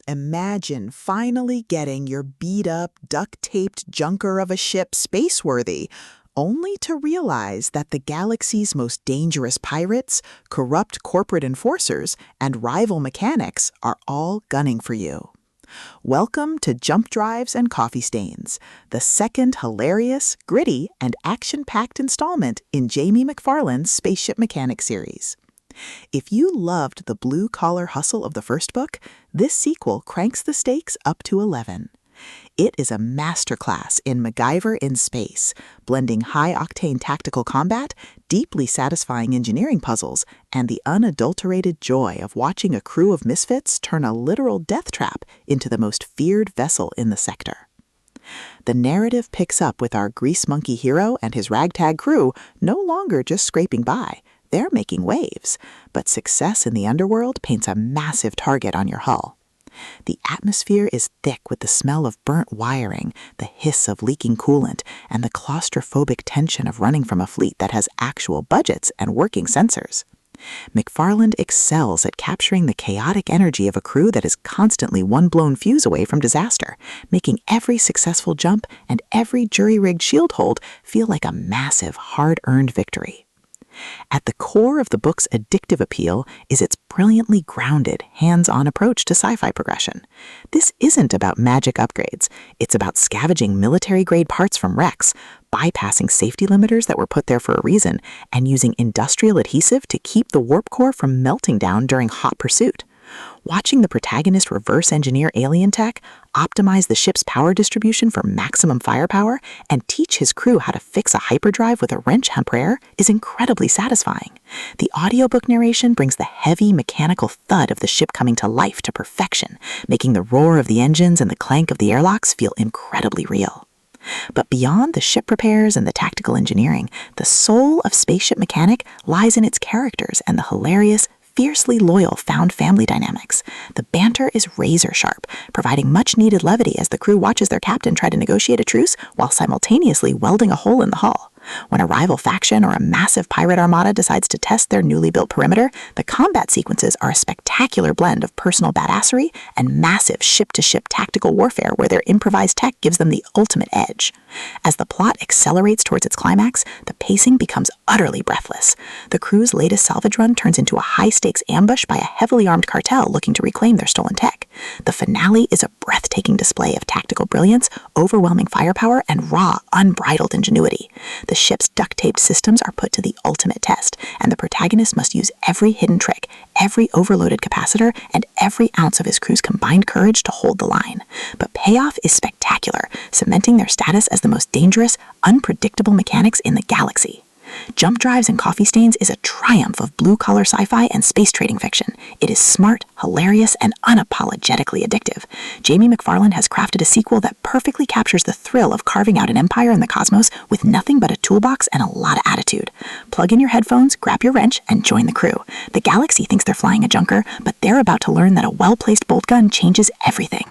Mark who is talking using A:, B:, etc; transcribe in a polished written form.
A: Imagine finally getting your beat-up, duct-taped junker of a ship spaceworthy, only to realize that the galaxy's most dangerous pirates, corrupt corporate enforcers, and rival mechanics are all gunning for you. Welcome to Jump Drives and Coffee Stains, the second hilarious, gritty, and action-packed installment in Jamie McFarlane's Spaceship Mechanic series. If you loved the blue-collar hustle of the first book, this sequel cranks the stakes up to 11. It is a masterclass in MacGyver in space, blending high-octane tactical combat, deeply satisfying engineering puzzles, and the unadulterated joy of watching a crew of misfits turn a literal death trap into the most feared vessel in the sector. The narrative picks up with our grease monkey hero and his ragtag crew no longer just scraping by. They're making waves, but success in the underworld paints a massive target on your hull. The atmosphere is thick with the smell of burnt wiring, the hiss of leaking coolant, and the claustrophobic tension of running from a fleet that has actual budgets and working sensors. McFarlane excels at capturing the chaotic energy of a crew that is constantly one blown fuse away from disaster, making every successful jump and every jury-rigged shield hold feel like a massive, hard-earned victory. At the core of the book's addictive appeal is its brilliantly grounded, hands-on approach to sci-fi progression. This isn't about magic upgrades. It's about scavenging military-grade parts from wrecks, bypassing safety limiters that were put there for a reason, and using industrial adhesive to keep the warp core from melting down during hot pursuit. Watching the protagonist reverse engineer alien tech, optimize the ship's power distribution for maximum firepower, and teach his crew how to fix a hyperdrive with a wrench hamperair is incredibly satisfying. The audiobook narration brings the heavy mechanical thud of the ship coming to life to perfection, making the roar of the engines and the clank of the airlocks feel incredibly real. But beyond the ship repairs and the tactical engineering, the soul of Spaceship Mechanic lies in its characters and the hilarious, fiercely loyal found family dynamics. The banter is razor sharp, providing much-needed levity as the crew watches their captain try to negotiate a truce while simultaneously welding a hole in the hull. When a rival faction or a massive pirate armada decides to test their newly built perimeter, the combat sequences are a spectacular blend of personal badassery and massive ship-to-ship tactical warfare where their improvised tech gives them the ultimate edge. As the plot accelerates towards its climax, the pacing becomes utterly breathless. The crew's latest salvage run turns into a high-stakes ambush by a heavily armed cartel looking to reclaim their stolen tech. The finale is a breathtaking display of tactical brilliance, overwhelming firepower, and raw, unbridled ingenuity. The ship's duct-taped systems are put to the ultimate test, and the protagonist must use every hidden trick, every overloaded capacitor, and every ounce of his crew's combined courage to hold the line. But payoff is spectacular, cementing their status as the most dangerous, unpredictable mechanics in the galaxy. Jump Drives and Coffee Stains is a triumph of blue-collar sci-fi and space trading fiction. It is smart, hilarious, and unapologetically addictive. Jamie McFarlane has crafted a sequel that perfectly captures the thrill of carving out an empire in the cosmos with nothing but a toolbox and a lot of attitude. Plug in your headphones, grab your wrench, and join the crew. The galaxy thinks they're flying a junker, but they're about to learn that a well-placed bolt gun changes everything.